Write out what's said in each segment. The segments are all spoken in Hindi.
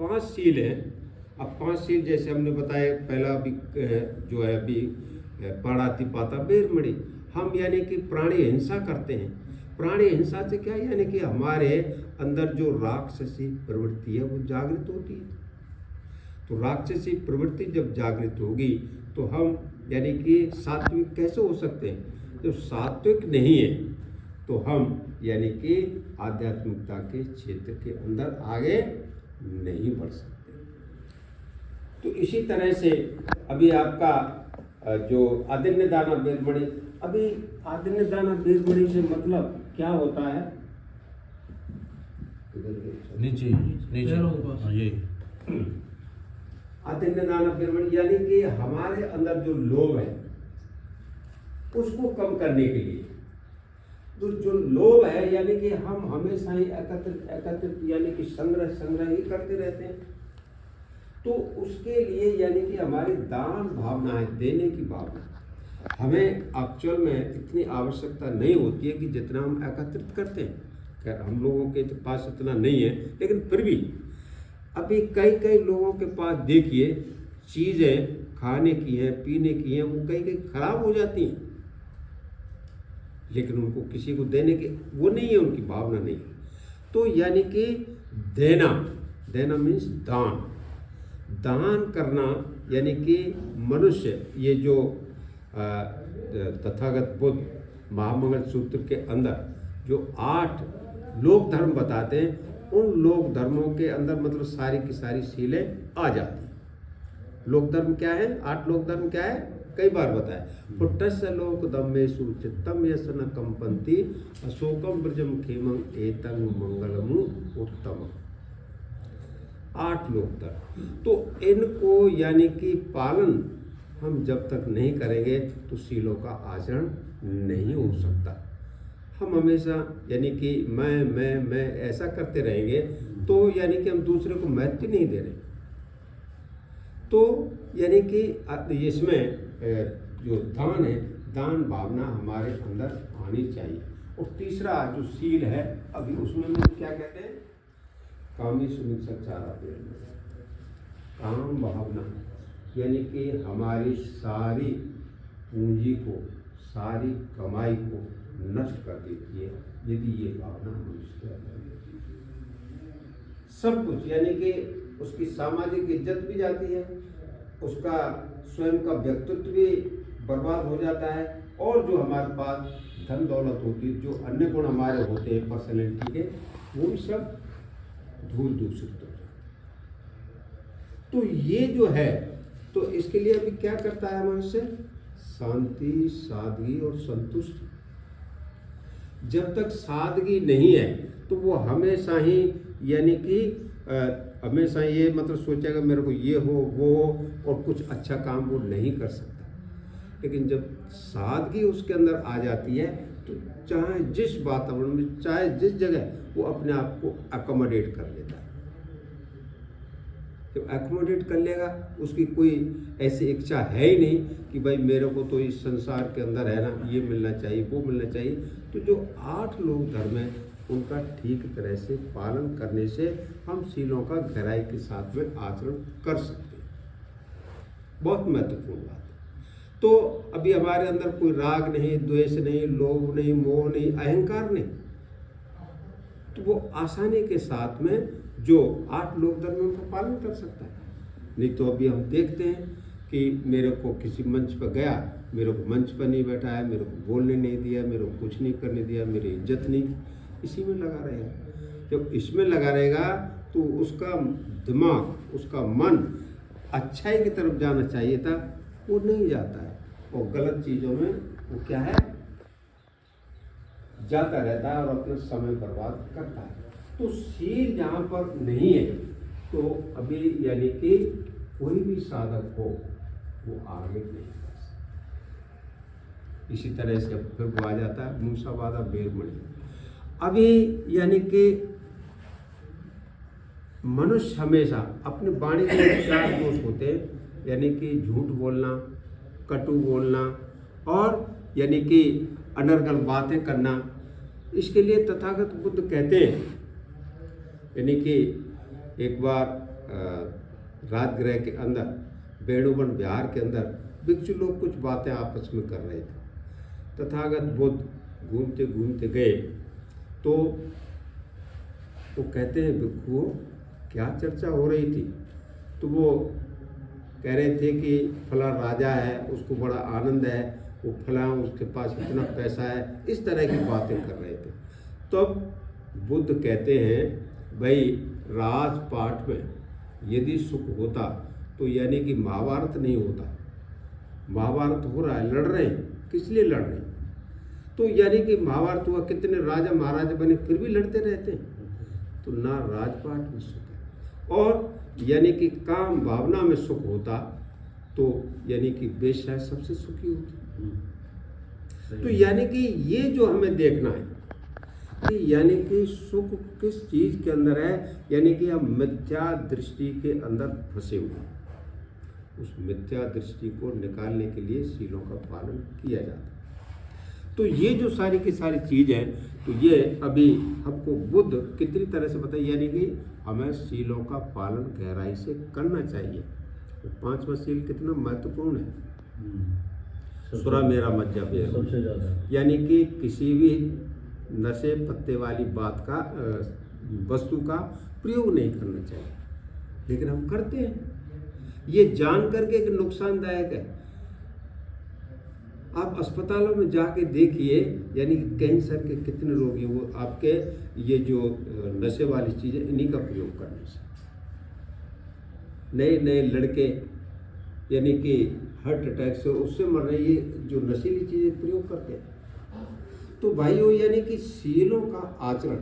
5 सील हैं। अब 5 सील जैसे हमने बताया, पहला भी जो है अभी पाणातिपाता बेरमणि, हम यानी कि प्राणी हिंसा करते हैं। प्राणी हिंसा से क्या, यानी कि हमारे अंदर जो राक्षसी प्रवृत्ति है वो जागृत होती है। तो राक्षसी प्रवृत्ति जब जागृत होगी तो हम यानी कि सात्विक कैसे हो सकते हैं। जब सात्विक नहीं है तो हम यानी कि आध्यात्मिकता के क्षेत्र के अंदर आगे नहीं बढ़ सकते। तो इसी तरह से अभी आपका जो आदिन्य दाना बेरमणि, अभी आदिन्य दाना बेरमणि से मतलब क्या होता है, नीचे नीचे हाँ, ये आदिन्य दाना बेरमणि यानी कि हमारे अंदर जो लोभ है उसको कम करने के लिए, तो जो लोभ है यानी कि हम हमेशा ही एकत्रित यानी कि संग्रह ही करते रहते हैं। तो उसके लिए यानी कि हमारी दान भावना है, देने की भावना, हमें एक्चुअल में इतनी आवश्यकता नहीं होती है कि जितना हम एकत्रित करते हैं। खैर हम लोगों के पास इतना नहीं है, लेकिन फिर भी अभी कई लोगों के पास देखिए चीज़ें खाने की हैं, पीने की हैं, वो कई खराब हो जाती हैं, लेकिन उनको किसी को देने के वो नहीं है, उनकी भावना नहीं है। तो यानी कि देना मीन्स दान करना, यानी कि मनुष्य, ये जो तथागत बुद्ध महामंगल सूत्र के अंदर जो 8 लोक धर्म बताते हैं, उन लोक धर्मों के अंदर मतलब सारी की सारी सीलें आ जाती हैं। लोक धर्म क्या है, 8 लोक धर्म क्या है, कई बार बताया। पुट्टस्य लोक दम्मेषु चित्तम यस न कंपन्ति अशोकम ब्रजम खेमं एतं मंगलम उत्तम। 8 लोक धर्म, तो इनको यानी कि पालन हम जब तक नहीं करेंगे तो सीलों का आचरण नहीं हो सकता। हम हमेशा यानी कि मैं ऐसा करते रहेंगे तो यानी कि हम दूसरे को महत्व नहीं दे रहे। तो यानी कि इसमें जो दान है, दान भावना हमारे अंदर आनी चाहिए। और तीसरा जो सील है अभी उसमें हम क्या कहते हैं, कामी सुमित्साचारा, काम भावना, यानी कि हमारी सारी पूंजी को, सारी कमाई को नष्ट कर देती है यदि ये भावना मनुष्य के अंदर। सब कुछ यानी कि उसकी सामाजिक इज्जत भी जाती है, उसका स्वयं का व्यक्तित्व भी बर्बाद हो जाता है, और जो हमारे पास धन दौलत होती है, जो अन्य गुण हमारे होते हैं पर्सनैलिटी के, वो भी सब धूल दूषित हो जाता है। तो ये जो है, तो इसके लिए अभी क्या करता है मनुष्य, शांति, सादगी और संतुष्टि। जब तक सादगी नहीं है तो वो हमेशा ही यानी कि हमेशा ये मतलब सोचेगा मेरे को ये हो वो हो, और कुछ अच्छा काम वो नहीं कर सकता। लेकिन जब सादगी उसके अंदर आ जाती है तो चाहे जिस वातावरण में, चाहे जिस जगह, वो अपने आप को अकोमोडेट कर लेता है। जब एकोमोडेट कर लेगा, उसकी कोई ऐसी इच्छा है ही नहीं कि भाई मेरे को तो इस संसार के अंदर है ना, ये मिलना चाहिए, वो मिलना चाहिए। तो जो 8 लोक धर्म है उनका ठीक तरह से पालन करने से हम सीलों का गहराई के साथ में आचरण कर सकते हैं। बहुत महत्वपूर्ण बात है। तो अभी हमारे अंदर कोई राग नहीं, द्वेष नहीं, लोभ नहीं, मोह नहीं, अहंकार नहीं, तो वो आसानी के साथ में जो 8 लोक धर्मों का पालन कर सकता है। नहीं तो अभी हम देखते हैं कि मेरे को किसी मंच पर गया, मेरे को मंच पर नहीं बैठाया, मेरे को बोलने नहीं दिया, मेरे को कुछ नहीं करने दिया, मेरी इज्जत नहीं, इसी में लगा रहेगा। जब इसमें लगा रहेगा तो उसका दिमाग, उसका मन अच्छाई की तरफ जाना चाहिए था, वो नहीं जाता है, और गलत चीज़ों में वो क्या है, जाता रहता है और अपना समय बर्बाद करता है। तो सील जहाँ पर नहीं है तो अभी यानी कि कोई भी साधक हो वो आगे नहीं कर सकता। इसी तरह से फिर वो आ जाता है मूसावादा बेरमणि। अभी यानी कि मनुष्य हमेशा अपनी वाणी के 4 दोष होते हैं, यानी कि झूठ बोलना, कटु बोलना, और यानी कि अनर्गल बातें करना। इसके लिए तथागत बुद्ध कहते हैं, यानी कि एक बार राजगृह के अंदर वेणुवन विहार के अंदर भिक्षु लोग कुछ बातें आपस में कर रहे थे। तथागत बुद्ध घूमते घूमते गए तो वो कहते हैं भिक्षुओं क्या चर्चा हो रही थी? तो वो कह रहे थे कि फला राजा है, उसको बड़ा आनंद है, वो फला उसके पास इतना पैसा है, इस तरह की बातें कर रहे थे। तब बुद्ध कहते हैं भाई राजपाट में यदि सुख होता तो यानी कि महाभारत नहीं होता। महाभारत हो रहा है, लड़ रहे हैं, किस लिए लड़ रहे हैं? तो यानी कि महाभारत हुआ, कितने राजा महाराजा बने फिर भी लड़ते रहते हैं। तो ना राजपाट में सुख है, और यानी कि काम भावना में सुख होता तो यानी कि वेश्या सबसे सुखी होती। तो यानी कि ये जो हमें देखना है कि यानी कि सुख किस चीज़ के अंदर है, यानी कि हम मिथ्या दृष्टि के अंदर फंसे हुए हैं। उस मिथ्या दृष्टि को निकालने के लिए शीलों का पालन किया जाता है। तो ये जो सारी की सारी चीज़ है, तो ये अभी हमको बुद्ध कितनी तरह से बताइए, यानी कि हमें शीलों का पालन गहराई से करना चाहिए। तो 5वां शील कितना महत्वपूर्ण है, सुरा मेरा मज्जा बेर, सबसे ज़्यादा, यानी कि किसी भी नशे पत्ते वाली बात का वस्तु का प्रयोग नहीं करना चाहिए, लेकिन हम करते हैं। ये जान करके कि नुकसानदायक है। आप अस्पतालों में जाके देखिए, यानी कि कैंसर के कितने रोगी वो आपके ये जो नशे वाली चीज़ें इन्हीं का प्रयोग करने से। नए नए लड़के यानी कि हार्ट अटैक से उससे मर रहे, ये जो नशीली चीज़ें प्रयोग करते हैं। तो भाइयों यानी कि शीलों का आचरण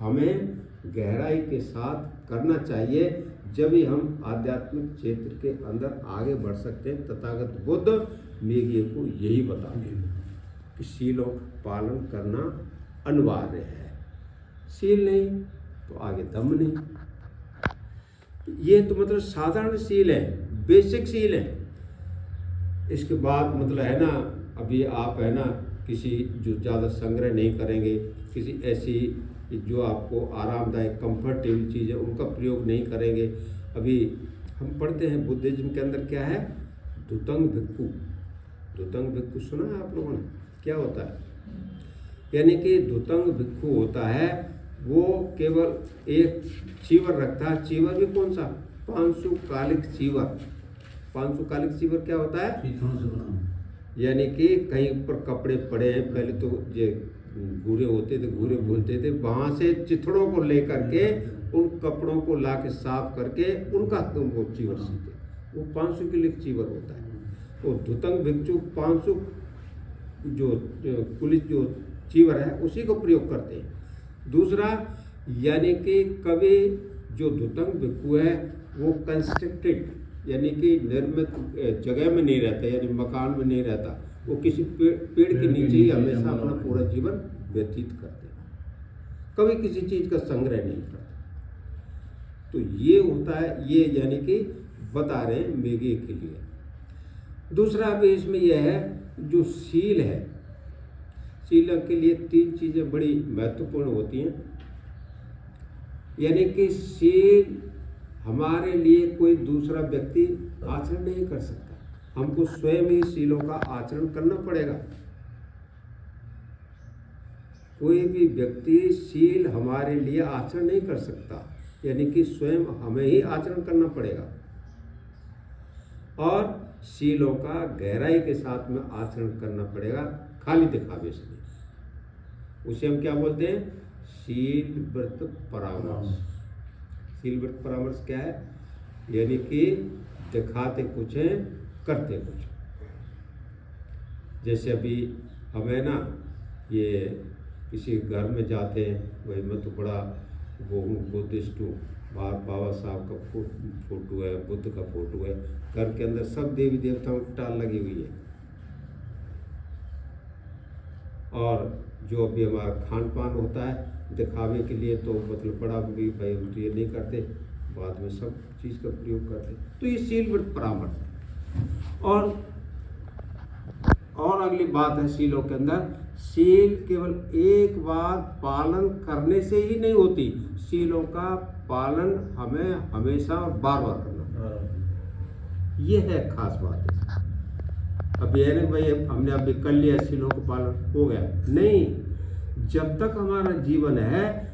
हमें गहराई के साथ करना चाहिए, जब ही हम आध्यात्मिक क्षेत्र के अंदर आगे बढ़ सकते हैं। तथागत बुद्ध मेघे को यही बताते हैं कि शीलों का पालन करना अनिवार्य है। शील नहीं तो आगे दम नहीं। ये तो मतलब साधारण शील है, बेसिक शील है। इसके बाद मतलब है ना, अभी आप है ना किसी जो ज़्यादा संग्रह नहीं करेंगे, किसी ऐसी जो आपको आरामदायक कंफर्टेबल चीज़ है उनका प्रयोग नहीं करेंगे। अभी हम पढ़ते हैं बुद्धिज्म के अंदर क्या है, धुतंग भिक्खु। धुतंग भिक्खु सुना है आप लोगों ने? क्या होता है? यानी कि धुतंग भिक्खु होता है वो केवल एक चीवर रखता है। चीवर भी कौन सा? 500 कालिक चीवर। 500 कालिक चीवर क्या होता है? यानी कि कहीं ऊपर कपड़े पड़े हैं, पहले तो ये घूरे होते थे, घूरे बोलते थे, वहाँ से चिथड़ों को लेकर के उन कपड़ों को ला के साफ करके उनका वो चीवर सीते, वो 500 के लिए चीवर होता है। तो धुतंग भिक्षु 500 जो कुलित जो चीवर है उसी को प्रयोग करते हैं। दूसरा यानी कि कभी जो धुतंग भिक्षु है वो कंस्ट्रक्टेड यानी कि निर्मित जगह में नहीं रहता, यानी मकान में नहीं रहता, वो किसी पेड़ के नीचे ही हमेशा अपना पूरा जीवन व्यतीत करते हैं, कभी किसी चीज़ का संग्रह नहीं करते। तो ये होता है, ये यानी कि बता रहे हैं मेघे के लिए। दूसरा भी इसमें यह है जो शील है, शील के लिए 3 चीज़ें बड़ी महत्वपूर्ण होती हैं। यानी कि शील हमारे लिए कोई दूसरा व्यक्ति आचरण नहीं कर सकता, हमको स्वयं ही शीलों का आचरण करना पड़ेगा। कोई भी व्यक्ति शील हमारे लिए आचरण नहीं कर सकता, यानी कि स्वयं हमें ही आचरण करना पड़ेगा। और शीलों का गहराई के साथ में आचरण करना पड़ेगा, खाली दिखावे से नहीं। उसे हम क्या बोलते हैं? शील व्रत परामर्श। शील व्रत परामर्श क्या है? यानी कि दिखाते कुछ हैं, करते कुछ। जैसे अभी हमें ना ये किसी घर में जाते हैं, वही मैं तो बड़ा वो हूँ बुद्धिस्ट हूँ, बाहर बाबा साहब का फोटो है, बुद्ध का फोटो है, घर के अंदर सब देवी देवताओं की टाल लगी हुई है। और जो अभी हमारा खान पान होता है दिखावे के लिए, तो मतलब बड़ा भी भाई हम तो ये नहीं करते, बाद में सब चीज़ का प्रयोग करते। तो ये शील व्रत परामर्श है। और अगली बात है शीलों के अंदर, शील केवल एक बार पालन करने से ही नहीं होती, शीलों का पालन हमें हमेशा और बार बार करना, ये है खास बात है। अब ये नहीं भाई हमने अभी कर लिया, 80 लोगों का पालन हो गया, नहीं, जब तक हमारा जीवन है